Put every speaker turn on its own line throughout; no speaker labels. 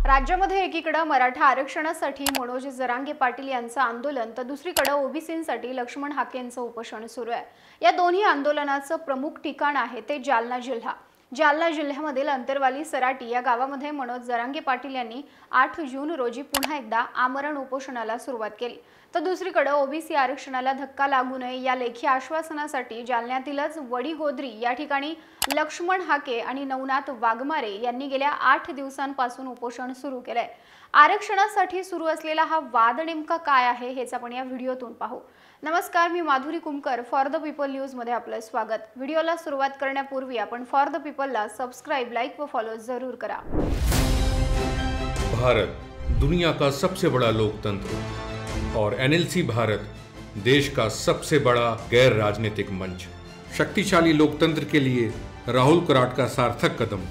राज्यामध्ये एकीकडे मराठा आरक्षणासाठी मनोज जरांगे पाटील यांचं आंदोलन तर दुसरीकडे ओबीसींसाठी लक्ष्मण हाकेंचं उपोषण सुरू आहे। या दोन्ही आंदोलनाचं प्रमुख ठिकाण आहे ते जालना जिल्हा। जालना जिल्ह्यामधील अंतरवाली सराटी या गावामध्ये मनोज जरांगे पाटील यांनी 8 जून रोजी पुन्हा एकदा आमरण उपोषणाला सुरुवात केली। तर दुसरीकडे ओबीसी आरक्षणाला धक्का लागू नये या लेखी आश्वासनासाठी जालन्यातीलच वडीगोद्री या ठिकाणी लक्ष्मण हाके आणि नवनाथ वाघमारे यांनी गेल्या 8 दिवसांपासून उपोषण सुरू केलंय। आरक्षणासाठी सुरू असलेला हा वाद नेमका काय आहे हेच आपण या व्हिडिओतून पाहू। नमस्कार, मी Madhuri Kumkar, for the people news मध्ये आपलं स्वागत। व्हिडिओला सुरुवात करण्यापूर्वी आपण फॉर द पीपलला सबस्क्राइब, लाइक व फॉलो जरूर करा।
भारत दुनिया का सबसे बड़ा लोकतंत्र और एनएलसी भारत देश का सबसे बड़ा गैर राजनीतिक मंच। शक्तिशाली लोकतंत्र के लिए राहुल कराट का सार्थक कदम।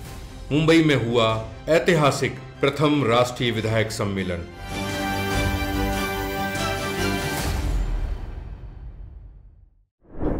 मुंबई में हुआ ऐतिहासिक प्रथम राष्ट्रीय विधायक सम्मेलन।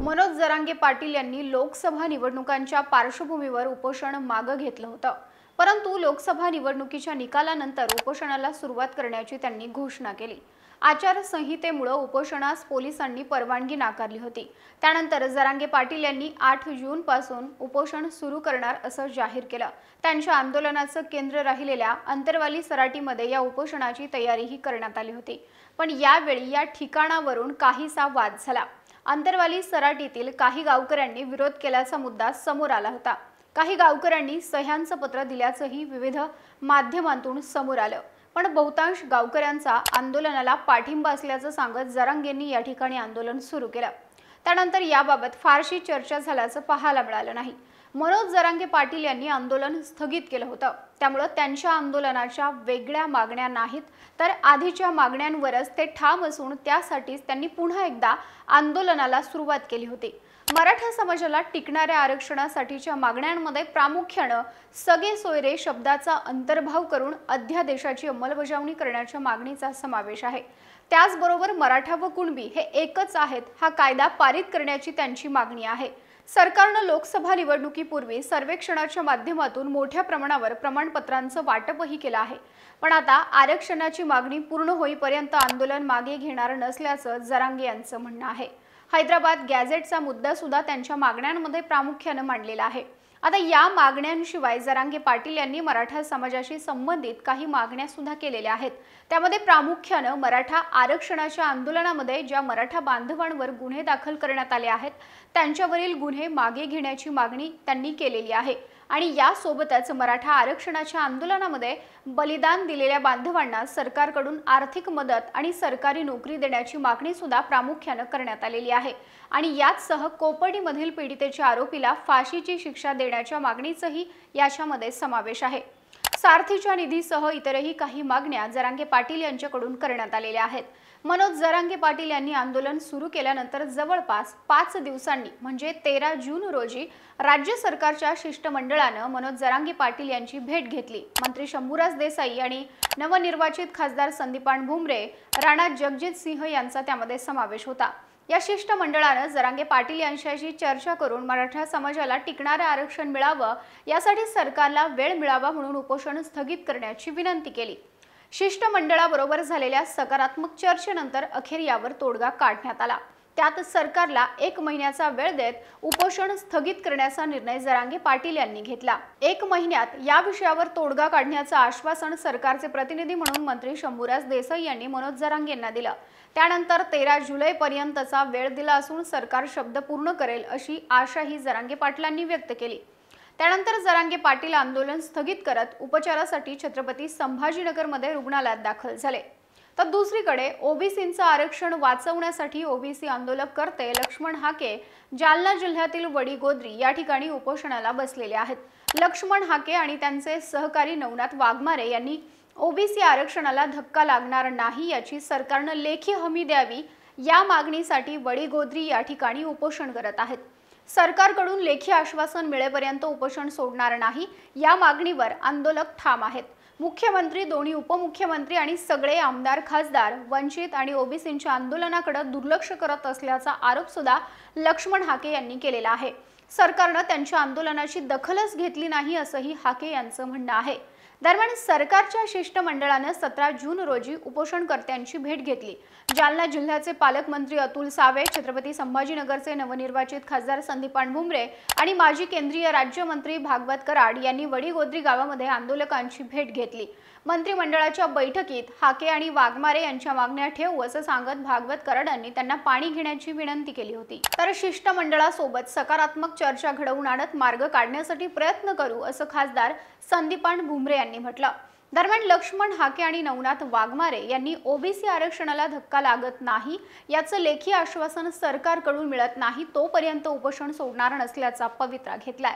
मनोज जरांगे पाटील यांनी लोकसभा निवडणुकांच्या पार्श्वभूमीवर उपोषण मागे घेतलं होतं, परंतु लोकसभा निवडणुकीच्या निकालानंतर उपोषणाला सुरुवात करण्याची त्यांनी घोषणा केली। आचारसंहितेमुळे उपोषणास पोलिसांनी परवानगी नाकारली होती। त्यानंतर जरांगे पाटील यांनी 8 जून पासून उपोषण सुरू करणार असं जाहीर केलं। त्यांच्या आंदोलनाचं केंद्र राहिलेल्या अंतरवाली सराटीमध्ये या उपोषणाची तयारीही करण्यात आली होती, पण यावेळी या ठिकाणावरून काहीसा वाद झाला। अंतरवाली सराटीतील काही गावकऱ्यांनी विरोध केल्याचा मुद्दा समोर आला होता। काही गावकऱ्यांनी सह्यांचं पत्र दिल्याचंही विविध माध्यमांतून समोर आलं, पण बहुतांश गावकऱ्यांचा आंदोलनाला पाठिंबा असल्याचं सांगत जरांगेंनी या ठिकाणी आंदोलन सुरू केलं। त्यानंतर याबाबत फारशी चर्चा झाल्याचं पाहायला मिळालं नाही। मनोज जरांगे पाटील यांनी आंदोलन स्थगित केलं होतं, त्यामुळे त्यांच्या आंदोलनाच्या वेगळ्या मागण्या नाहीत तर आधीच्या मागण्यांवरच ते ठाम असून त्यासाठीच त्यांनी पुन्हा एकदा आंदोलनाला सुरुवात केली होती। मराठा समाजाला टिकणाऱ्या आरक्षणासाठीच्या मागण्यांमध्ये प्रामुख्याने सगळे सोयरे शब्दाचा अंतर्भाव करून अध्यादेशाची अंमलबजावणी करण्याच्या मागणीचा समावेश आहे। त्याचबरोबर मराठा व कुणबी हे एकच आहेत हा कायदा पारित करण्याची त्यांची मागणी आहे। सरकारने लोकसभा निवडणुकीपूर्वी सर्वेक्षणाच्या माध्यमातून मोठ्या प्रमाणावर प्रमाणपत्रांचं वाटपही केलं आहे, पण आता आरक्षणाची मागणी पूर्ण होईपर्यंत आंदोलन मागे घेणार नसल्याचं जरांगे यांचं म्हणणं आहे। हैदराबाद गॅझेटचा मुद्दा सुद्धा त्यांच्या मागण्यांमध्ये प्रामुख्याने मांडलेला आहे। आता या मागण्यांशिवाय जरांगे पाटील यांनी मराठा समाजाशी संबंधित काही मागण्या सुद्धा केलेल्या आहेत। त्यामध्ये प्रामुख्याने मराठा आरक्षणाच्या आंदोलनामध्ये ज्या मराठा बांधवांवर गुन्हे दाखल करण्यात आले आहेत त्यांच्यावरील गुन्हे मागे घेण्याची मागणी त्यांनी केलेली आहे आणि यासोबतच मराठा आरक्षणाच्या आंदोलनामध्ये बलिदान दिलेल्या बांधवांना सरकारकडून आर्थिक मदत आणि सरकारी नोकरी देण्याची मागणी सुद्धा प्रामुख्याने करण्यात आलेली आहे आणि याचसह कोपर्डीमधील पीडितेच्या आरोपीला फाशीची शिक्षा देण्याच्या मागणीचाही याच्यामध्ये समावेश आहे। सारथीच्या निधीसह इतरही काही मागण्या जरांगे पाटील यांच्याकडून करण्यात आलेल्या आहेत। मनोज जरांगे पाटील यांनी आंदोलन सुरू केल्यानंतर जवळपास 5 दिवसांनी म्हणजे 13 जून रोजी राज्य सरकारच्या शिष्टमंडळाने मनोज जरांगे पाटील यांची भेट घेतली। मंत्री शंभूराज देसाई आणि नवनिर्वाचित खासदार संदीपान भुमरे, राणा जगजित सिंह यांचा त्यामध्ये समावेश होता। या शिष्टमंडळाने जरांगे पाटील यांच्याशी चर्चा करून मराठा समाजाला टिकणारे आरक्षण मिळावं यासाठी सरकारला वेळ मिळावा म्हणून उपोषण स्थगित करण्याची विनंती केली। शिष्टमंडळाबरोबर झालेल्या सकारात्मक चर्चेनंतर अखेर यावर तोडगा काढण्यात आला। त्यात सरकारला 1 महिन्याचा वेळ देत उपोषण स्थगित करण्याचा निर्णय जरांगे पाटील यांनी घेतला। 1 महिन्यात या विषयावर तोडगा काढण्याचं आश्वासन सरकारचे प्रतिनिधी म्हणून मंत्री शंभूराज देसाई यांनी मनोज जरांगे यांना दिलं। त्यानंतर 13 जुलैपर्यंतचा वेळ दिला असून सरकार शब्द पूर्ण करेल अशी आशाही जरांगे पाटलांनी व्यक्त केली। त्यानंतर जरांगे पाटील आंदोलन स्थगित करत उपचारासाठी छत्रपती संभाजीनगरमध्ये रुग्णालयात दाखल झाले। तर दुसरीकडे ओबीसींचं आरक्षण वाचवण्यासाठी ओबीसी आंदोलनकर्ते लक्ष्मण हाके जालना जिल्ह्यातील वडीगोद्री या ठिकाणी उपोषणाला बसलेले आहेत। लक्ष्मण हाके आणि त्यांचे सहकारी नवनाथ वाघमारे यांनी ओबीसी आरक्षणाला धक्का लागणार नाही याची सरकारने लेखी हमी द्यावी या मागणीसाठी वडीगोद्री या ठिकाणी उपोषण करत आहेत। सरकारकडून लेखी आश्वासन मिळेपर्यंत उपोषण सोडणार नाही या मागणीवर आंदोलक ठाम आहेत। मुख्यमंत्री, दोन्ही उपमुख्यमंत्री आणि सगळे आमदार खासदार वंचित आणि ओबीसींच्या आंदोलनाकडे दुर्लक्ष करत असल्याचा आरोप सुद्धा लक्ष्मण हाके यांनी केलेला आहे। सरकारनं त्यांच्या आंदोलनाची दखलच घेतली नाही असंही हाके यांचं म्हणणं आहे। दरम्यान सरकारच्या शिष्टमंडळानं 17 जून रोजी उपोषणकर्त्यांची भेट घेतली। जालना जिल्ह्याचे पालकमंत्री अतुल सावे, छत्रपती संभाजीनगरचे नवनिर्वाचित खासदार संदीपान भुमरे आणि माजी केंद्रीय राज्यमंत्री भागवत कराड यांनी वडीगोद्री गावामध्ये आंदोलकांची भेट घेतली। मंत्रिमंडळाच्या बैठकीत हाके आणि वाघमारे यांच्या मागण्या ठेवू असं सांगत भागवत कराडांनी त्यांना पाणी घेण्याची विनंती केली होती। तर शिष्टमंडळासोबत सकारात्मक चर्चा घडवून आणत मार्ग काढण्यासाठी प्रयत्न करू असं खासदार संदीपान भुमरे यांनी म्हटलं। दरम्यान लक्ष्मण हाके आणि नवनाथ वाघमारे यांनी ओबीसी आरक्षणाला धक्का लागत नाही याचं लेखी आश्वासन सरकारकडून मिळत नाही तोपर्यंत उपोषण सोडणार नसल्याचा पवित्रा घेतलाय।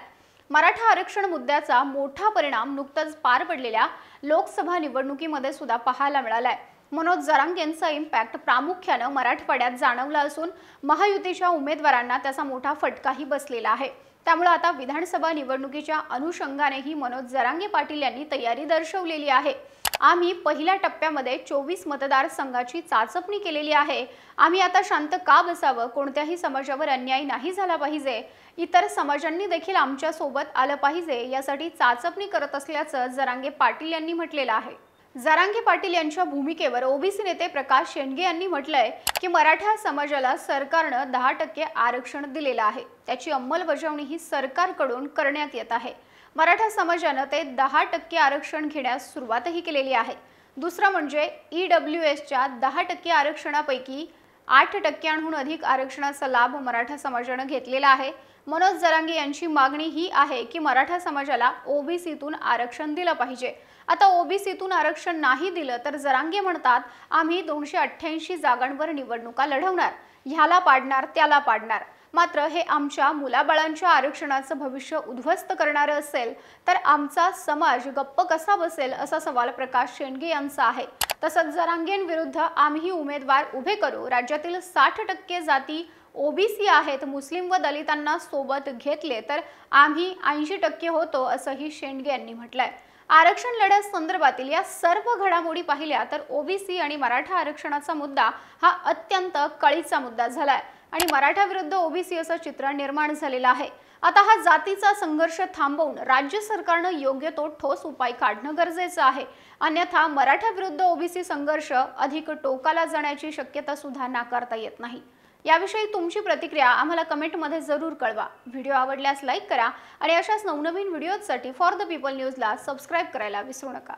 मराठा आरक्षण मुद्द्याचा मोठा परिणाम नुकताच पार पडलेल्या लोकसभा निवडणुकीमध्ये सुद्धा पाहायला मिळालाय। मनोज जरांगे यांचा इम्पॅक्ट प्रामुख्याने मराठवाड्यात जाणवला असून महायुतीच्या उमेदवारांना त्याचा मोठा फटकाही बसलेला आहे। त्यामुळे आता विधानसभा निवडणुकीच्या अनुषंगानेही मनोज जरांगे पाटील यांनी तयारी दर्शवलेली आहे। आम्ही पहिल्या टप्प्यामध्ये 24 मतदारसंघाची चाचपणी केलेली आहे। आम्ही आता शांत का बसावं, कोणत्याही समाजावर अन्याय नाही झाला पाहिजे, इतर समाजांनी देखील आमच्या सोबत आलं पाहिजे यासाठी चाचपणी करत असल्याचं जरांगे पाटील यांनी म्हटलेलं आहे। जरांगे पाटील यांच्या भूमिकेवर ओबीसी नेते प्रकाश शेंडगे यांनी म्हटलंय की मराठा समाजाला सरकारनं 10% आरक्षण दिलेलं आहे, त्याची अंमलबजावणी ही सरकारकडून करण्यात येत आहे। मराठा समाजानं ते 10% आरक्षण घेण्यास सुरुवातही केलेली आहे। दुसरं म्हणजे ईडब्ल्यूएसच्या 10% आरक्षणापैकी 8%हून अधिक आरक्षणाचा लाभ मराठा समाजानं घेतलेला आहे। मनोज जरांगे यांची मागणी ही आहे की मराठा समाजाला ओबीसीतून आरक्षण दिलं पाहिजे। आता ओबीसीतून आरक्षण नाही दिलं तर जरांगे म्हणतात आम्ही 288 जागांवर निवडणुका लढवणार, ह्याला पाडणार त्याला पाडणार। मात्र हे आमच्या मुलाबाळांच्या आरक्षणाचं भविष्य उद्ध्वस्त करणारं असेल तर आमचा समाज गप्प कसा बसेल असा सवाल प्रकाश शेंडगे यांचा आहे। तसंच जरांगेंविरुद्ध आम्ही उमेदवार उभे करू, राज्यातील 60% जाती ओबीसी आहेत, मुस्लिम व दलितांना सोबत घेतले तर आम्ही 80% होतो असंही शेंडगे यांनी म्हटलंय। आरक्षण लढ्यासंदर्भातील या सर्व घडामोडी पाहिल्या तर ओबीसी आणि मराठा आरक्षणाचा मुद्दा हा अत्यंत कळीचा मुद्दा झालाय आणि मराठा विरुद्ध ओबीसी असं चित्र निर्माण झालेलं आहे। आता हा जातीचा संघर्ष थांबवून राज्य सरकारनं योग्य तो ठोस उपाय काढणं गरजेचं आहे, अन्यथा मराठा विरुद्ध ओबीसी संघर्ष अधिक टोकाला जाण्याची शक्यता सुद्धा नाकारता येत नाही। याविषयी तुमची प्रतिक्रिया आम्हाला कमेंटमध्ये जरूर कळवा। व्हिडिओ आवडल्यास लाईक करा आणि अशाच नवनवीन व्हिडिओसाठी फॉर द पीपल न्यूजला सबस्क्राईब करायला विसरू नका।